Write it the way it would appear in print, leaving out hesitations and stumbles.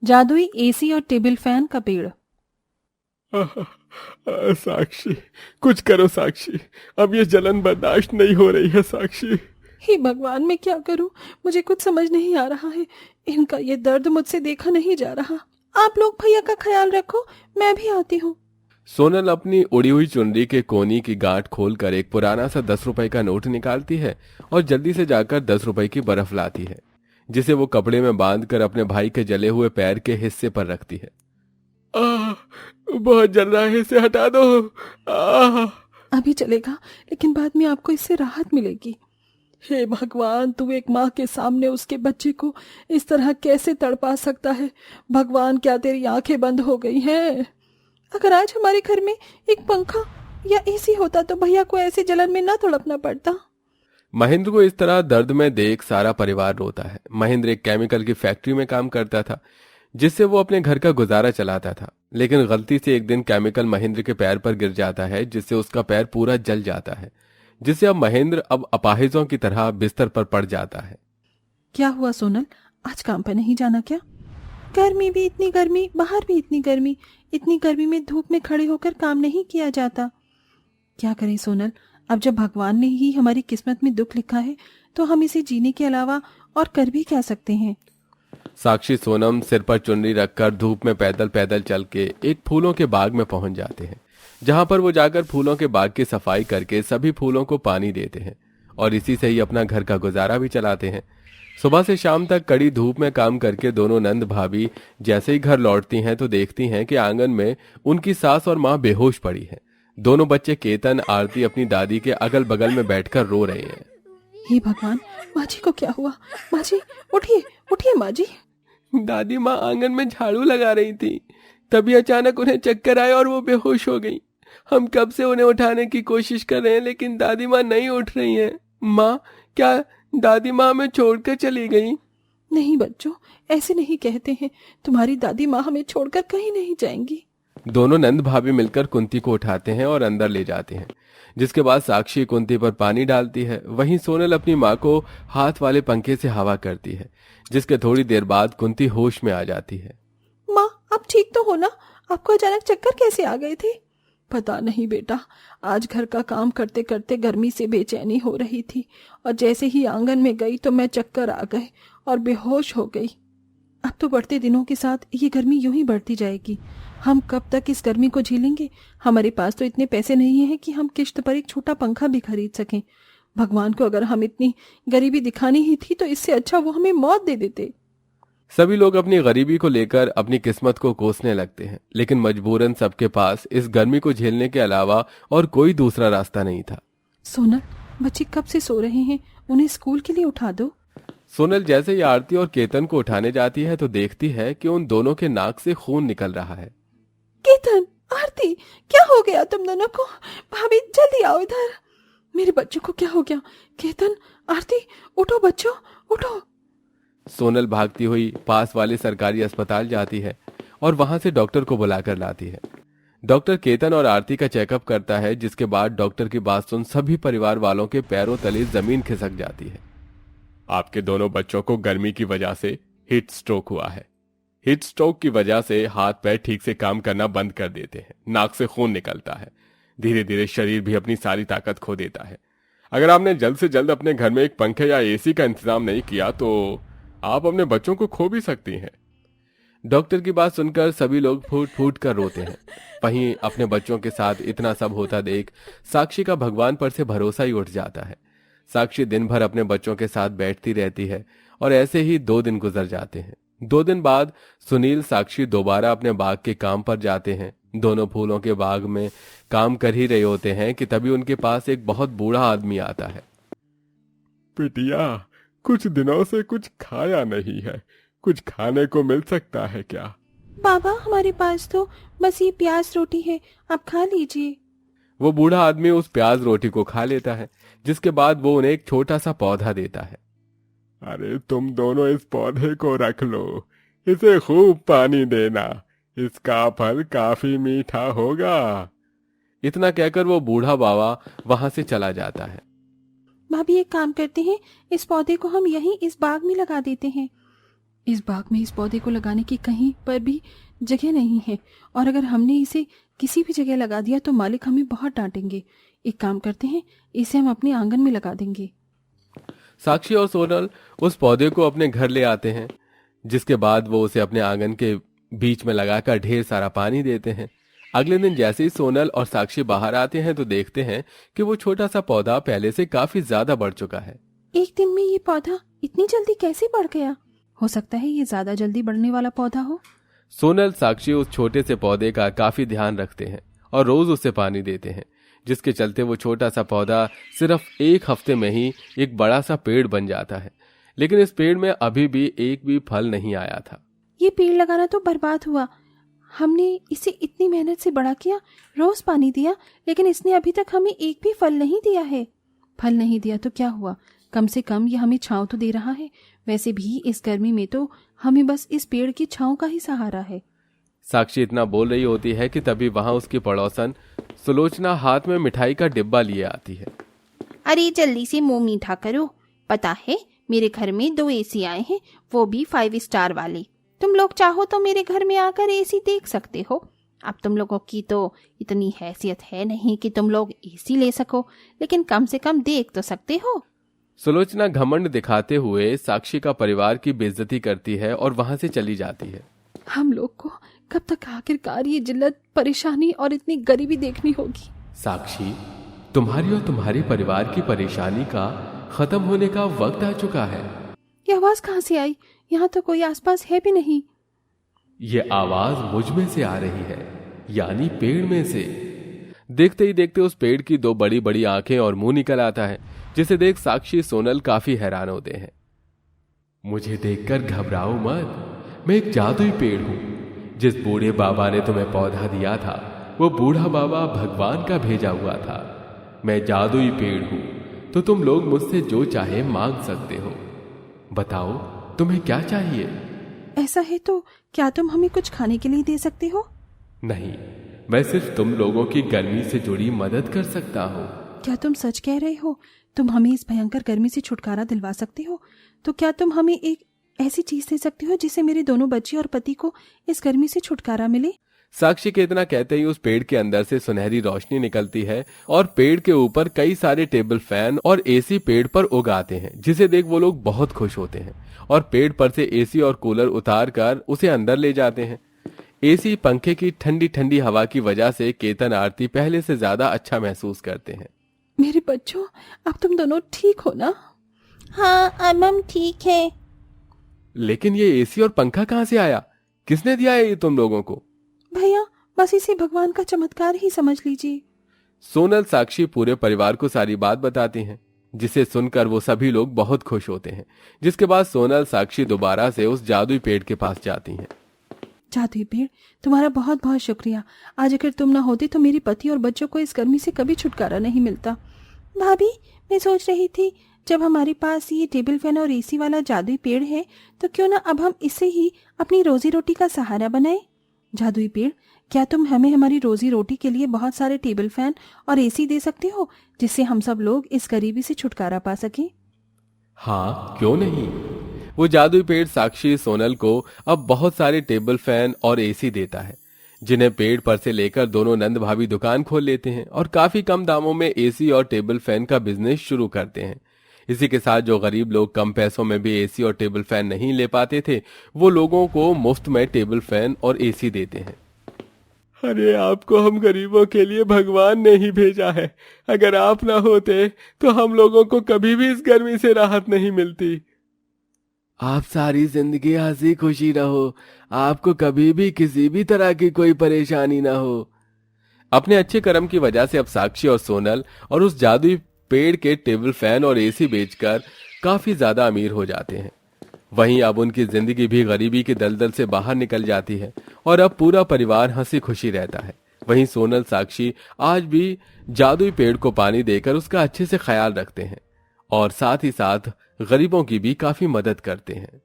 जादुई एसी और table fan का पेड़। साक्षी, कुछ करो साक्षी। अब ये जलन बर्दाश्त नहीं हो रही है साक्षी। हे भगवान, मैं क्या करूं? मुझे कुछ समझ नहीं आ रहा है। इनका ये दर्द मुझसे देखा नहीं जा रहा। आप लोग भैया का ख्याल रखो, मैं भी आती हूँ। सोनल अपनी उड़ी हुई चुनरी के कोनी की गांठ खोलकर एक पुराना सा 10 रुपए का नोट निकालती है और जल्दी से जाकर 10 रुपए की बर्फ लाती है, जिसे वो कपड़े में बांधकर अपने भाई के जले हुए पैर के हिस्से पर रखती है। आ, बहुत जल रहा है, इसे हटा दो। आ, अभी चलेगा, लेकिन बाद में आपको इससे राहत मिलेगी। हे भगवान, तू एक माँ के सामने उसके बच्चे को इस तरह कैसे तड़पा सकता है? भगवान, क्या तेरी आंखें बंद हो गई हैं? अगर आज हमारे घर में एक पंखा या एसी होता तो भैया को ऐसी जलन में ना तड़पना पड़ता। महेंद्र को इस तरह दर्द में देख सारा परिवार रोता है। महेंद्र एक केमिकल की फैक्ट्री में काम करता था, जिससे वो अपने घर का गुजारा चलाता था। लेकिन गलती से एक दिन केमिकल महेंद्र के पैर पर गिर जाता है, जिससे उसका पैर पूरा जल जाता है, जिससे अब महेंद्र अब अपाहिजों की तरह बिस्तर पर पड़ जाता है। क्या हुआ सोनल, आज काम पर नहीं जाना क्या? गर्मी भी इतनी गर्मी, बाहर भी इतनी गर्मी। इतनी गर्मी में धूप में खड़े होकर काम नहीं किया जाता। क्या करें सोनल, अब जब भगवान ने ही हमारी किस्मत में दुख लिखा है तो हम इसे जीने के अलावा और कर भी क्या सकते हैं? साक्षी सोनम सिर पर चुनरी रखकर धूप में पैदल पैदल चल के एक फूलों के बाग में पहुंच जाते हैं, जहां पर वो जाकर फूलों के बाग की सफाई करके सभी फूलों को पानी देते हैं और इसी से ही अपना घर का गुजारा भी चलाते हैं। सुबह से शाम तक कड़ी धूप में काम करके दोनों नंद भाभी जैसे ही घर लौटती हैं तो देखती हैं कि आंगन में उनकी सास और माँ बेहोश पड़ी हैं। दोनों बच्चे केतन आरती अपनी दादी के अगल बगल में बैठकर रो रहे हैं। हे भगवान, माँ जी को क्या हुआ? माँ जी, उठिए उठिए माँ जी। दादी माँ आंगन में झाड़ू लगा रही थी, तभी अचानक उन्हें चक्कर आए और वो बेहोश हो गई। हम कब से उन्हें उठाने की कोशिश कर रहे हैं, लेकिन दादी माँ नहीं उठ रही हैं। माँ, क्या दादी माँ हमें छोड़कर चली गई? नहीं बच्चों, ऐसे नहीं कहते हैं। तुम्हारी दादी माँ हमें छोड़कर कहीं नहीं जाएंगी। दोनों नंद भाभी मिलकर कुंती को उठाते हैं और अंदर ले जाते हैं, जिसके बाद साक्षी कुंती पर पानी डालती है। वहीं सोनल अपनी माँ को हाथ वाले पंखे से हवा करती है, जिसके थोड़ी देर बाद कुंती होश में आ जाती है। माँ, आप ठीक तो हो ना? आपको अचानक चक्कर कैसे आ गए थे? पता नहीं बेटा, आज घर का काम करते करते गर्मी से बेचैनी हो रही थी और जैसे ही आंगन में गई तो मैं चक्कर आ गए और बेहोश हो गई। अब तो बढ़ते दिनों के साथ ये गर्मी यूं ही बढ़ती जाएगी। हम कब तक इस गर्मी को झेलेंगे? हमारे पास तो इतने पैसे नहीं हैं कि हम किश्त पर एक छोटा पंखा भी खरीद सकें। भगवान को अगर हम इतनी गरीबी दिखानी ही थी तो इससे अच्छा वो हमें मौत दे देते। सभी लोग अपनी गरीबी को लेकर अपनी किस्मत को कोसने लगते हैं, लेकिन मजबूरन सबके पास इस गर्मी को झेलने के अलावा और कोई दूसरा रास्ता नहीं था। सोनल, बच्चे कब से सो रहे हैं? उन्हें स्कूल के लिए उठा दो। सोनल जैसे ही आरती और केतन को उठाने जाती है तो देखती है कि उन दोनों के नाक से खून निकल रहा है। केतन, आरती, क्या हो गया तुम दोनों को? भाभी जल्दी आओ इधर। मेरे बच्चों को क्या हो गया? केतन, आरती, उठो बच्चों, उठो। सोनल भागती हुई पास वाले सरकारी अस्पताल जाती है और वहां से डॉक्टर को बुलाकर लाती है। डॉक्टर केतन और आरती का चेकअप करता है, जिसके बाद डॉक्टर की बात सुन सभी परिवार वालों के पैरों तले जमीन खिसक जाती है। आपके दोनों बच्चों को गर्मी की वजह से हीट स्ट्रोक हुआ है। हीट स्ट्रोक की वजह से हाथ पैर ठीक से काम करना बंद कर देते हैं, नाक से खून निकलता है, धीरे धीरे शरीर भी अपनी सारी ताकत खो देता है। अगर आपने जल्द से जल्द अपने घर में एक पंखे या एसी का इंतजाम नहीं किया तो आप अपने बच्चों को खो भी सकती हैं। डॉक्टर की बात सुनकर सभी लोग फूट फूट कर रोते हैं। वहीं अपने बच्चों के साथ इतना सब होता देख साक्षी का भगवान पर से भरोसा ही उठ जाता है। साक्षी दिन भर अपने बच्चों के साथ बैठती रहती है और ऐसे ही 2 दिन गुजर जाते हैं। 2 दिन बाद सुनील साक्षी दोबारा अपने बाग के काम पर जाते हैं। दोनों फूलों के बाग में काम कर ही रहे होते हैं कि तभी उनके पास एक बहुत बूढ़ा आदमी आता है। बिटिया, कुछ दिनों से कुछ खाया नहीं है, कुछ खाने को मिल सकता है क्या? बाबा, हमारे पास तो बस ये प्याज रोटी है, आप खा लीजिए। वो बूढ़ा आदमी उस प्याज रोटी को खा लेता है, जिसके बाद वो उन्हें एक छोटा सा पौधा देता है। अरे तुम दोनों इस पौधे को रख लो, इसे खूब पानी देना, इसका फल काफी मीठा होगा। इतना कहकर वो बूढ़ा बाबा वहां से चला जाता है। भाभी एक काम करते हैं, इस पौधे को हम यहीं इस बाग में लगा देते हैं। इस बाग में इस पौधे को लगाने की कहीं पर भी जगह नहीं है, और अगर हमने इसे किसी भी जगह लगा दिया तो मालिक हमें बहुत डांटेंगे। एक काम करते हैं, इसे हम अपने आंगन में लगा देंगे। साक्षी और सोनल उस पौधे को अपने घर ले आते हैं, जिसके बाद वो उसे अपने आंगन के बीच में लगाकर ढेर सारा पानी देते हैं। अगले दिन जैसे ही सोनल और साक्षी बाहर आते हैं तो देखते हैं कि वो छोटा सा पौधा पहले से काफी ज्यादा बढ़ चुका है। एक दिन में ये पौधा इतनी जल्दी कैसे बढ़ गया? हो सकता है ये ज्यादा जल्दी बढ़ने वाला पौधा हो। सोनल साक्षी उस छोटे से पौधे का काफी ध्यान रखते हैं और रोज उसे पानी देते हैं, जिसके चलते वो छोटा सा पौधा सिर्फ एक हफ्ते में ही एक बड़ा सा पेड़ बन जाता है। लेकिन इस पेड़ में अभी भी एक भी फल नहीं आया था। ये पेड़ लगाना तो बर्बाद हुआ। हमने इसे इतनी मेहनत से बड़ा किया, रोज पानी दिया, लेकिन इसने अभी तक हमें एक भी फल नहीं दिया है। फल नहीं दिया तो क्या हुआ, कम से कम ये हमें छांव तो दे रहा है। वैसे भी इस गर्मी में तो हमें बस इस पेड़ की छांव का ही सहारा है। साक्षी इतना बोल रही होती है कि तभी वहां उसकी पड़ोसन सुलोचना हाथ में मिठाई का डिब्बा लिए आती है। अरे जल्दी से मुंह मीठा करो, पता है मेरे घर में 2 एसी आए हैं, वो भी 5 स्टार वाले। तुम लोग चाहो तो मेरे घर में आकर एसी देख सकते हो। अब तुम लोगों की तो इतनी हैसियत है नहीं कि तुम लोग एसी ले सको, लेकिन कम से कम देख तो सकते हो। सुलोचना घमंड दिखाते हुए साक्षी का परिवार की बेइज्जती करती है और वहां से चली जाती है। हम लोग को कब तक आखिरकार ये जिल्लत, परेशानी और इतनी गरीबी देखनी होगी? साक्षी, तुम्हारी और तुम्हारे परिवार की परेशानी का खत्म होने का वक्त आ चुका है। ये आवाज कहाँ से आई? यहाँ तो कोई आसपास है भी नहीं। ये आवाज मुझ में से आ रही है, यानी पेड़ में से। देखते ही देखते उस पेड़ की 2 बड़ी बड़ी आंखें और मुंह निकल आता है, जिसे देख साक्षी सोनल काफी हैरान होते हैं। मुझे देखकर घबराओ मत, मैं एक जादुई पेड़ हूं। जिस बूढ़े बाबा ने तुम्हें पौधा दिया था, वो बूढ़ा बाबा भगवान का भेजा हुआ था। मैं जादुई पेड़ हूं, तो तुम लोग मुझसे जो चाहे मांग सकते हो। बताओ तुम्हें क्या चाहिए? ऐसा है तो क्या तुम हमें कुछ खाने के लिए दे सकते हो? नहीं, मैं सिर्फ तुम लोगों की गर्मी से जुड़ी मदद कर सकता हूँ। क्या तुम सच कह रहे हो? तुम हमें इस भयंकर गर्मी से छुटकारा दिलवा सकते हो? तो क्या तुम हमें एक ऐसी चीज दे सकते हो जिससे मेरे दोनों बच्चे और पति को इस गर्मी से छुटकारा मिले? साक्षी के इतना कहते ही उस पेड़ के अंदर से सुनहरी रोशनी निकलती है और पेड़ के ऊपर कई सारे टेबल फैन और एसी पेड़ पर उग आते हैं, जिसे देख वो लोग बहुत खुश होते हैं और पेड़ पर से एसी और कूलर उतार कर उसे अंदर ले जाते हैं। एसी पंखे की ठंडी ठंडी हवा की वजह से केतन आरती पहले से ज्यादा अच्छा महसूस करते हैं। मेरे बच्चों, अब तुम दोनों ठीक हो ना? हाँ अब हम ठीक है। लेकिन ये एसी और पंखा कहाँ से आया? किसने दिया है ये तुम लोगों को? भैया, बस इसे भगवान का चमत्कार ही समझ लीजिए। सोनल साक्षी पूरे परिवार को सारी बात बताती हैं, जिसे सुनकर वो सभी लोग बहुत खुश होते हैं। जिसके बाद सोनल साक्षी दोबारा से उस जादुई पेड़ के पास जाती हैं। जादुई पेड़, तुम्हारा बहुत बहुत शुक्रिया। आज अगर तुम ना होते तो मेरे पति और बच्चों को इस गर्मी से कभी छुटकारा नहीं मिलता। भाभी, मैं सोच रही थी जब हमारे पास ये टेबल फैन और एसी वाला जादुई पेड़ है तो क्यों ना अब हम इसे ही अपनी रोजी रोटी का सहारा बनाए। जादुई पेड़, क्या तुम हमें हमारी रोजी रोटी के लिए बहुत सारे टेबल फैन और एसी दे सकते हो, जिससे हम सब लोग इस गरीबी से छुटकारा पा सकें? हाँ, क्यों नहीं। वो जादुई पेड़ साक्षी सोनल को अब बहुत सारे टेबल फैन और एसी देता है, जिन्हें पेड़ पर से लेकर दोनों नंद भाभी दुकान खोल लेते हैं और काफी कम दामों में एसी और टेबल फैन का बिजनेस शुरू करते हैं। इसी के साथ जो गरीब लोग कम पैसों में भी एसी और टेबल फैन नहीं ले पाते थे, वो लोगों को मुफ्त में टेबल फैन और एसी देते हैं। अरे आपको हम गरीबों के लिए भगवान ने ही भेजा है। अगर आप ना होते तो हम लोगों को कभी भी इस गर्मी से राहत नहीं मिलती। आप सारी जिंदगी हंसी खुशी रहो, आपको कभी भी किसी भी तरह की कोई परेशानी ना हो। अपने अच्छे कर्म की वजह से अब साक्षी और सोनल और उस जादुई पेड़ के टेबल फैन और एसी बेचकर काफी ज्यादा अमीर हो जाते हैं। वहीं अब उनकी जिंदगी भी गरीबी के दलदल से बाहर निकल जाती है और अब पूरा परिवार हंसी खुशी रहता है। वहीं सोनल साक्षी आज भी जादुई पेड़ को पानी देकर उसका अच्छे से ख्याल रखते हैं और साथ ही साथ गरीबों की भी काफी मदद करते हैं।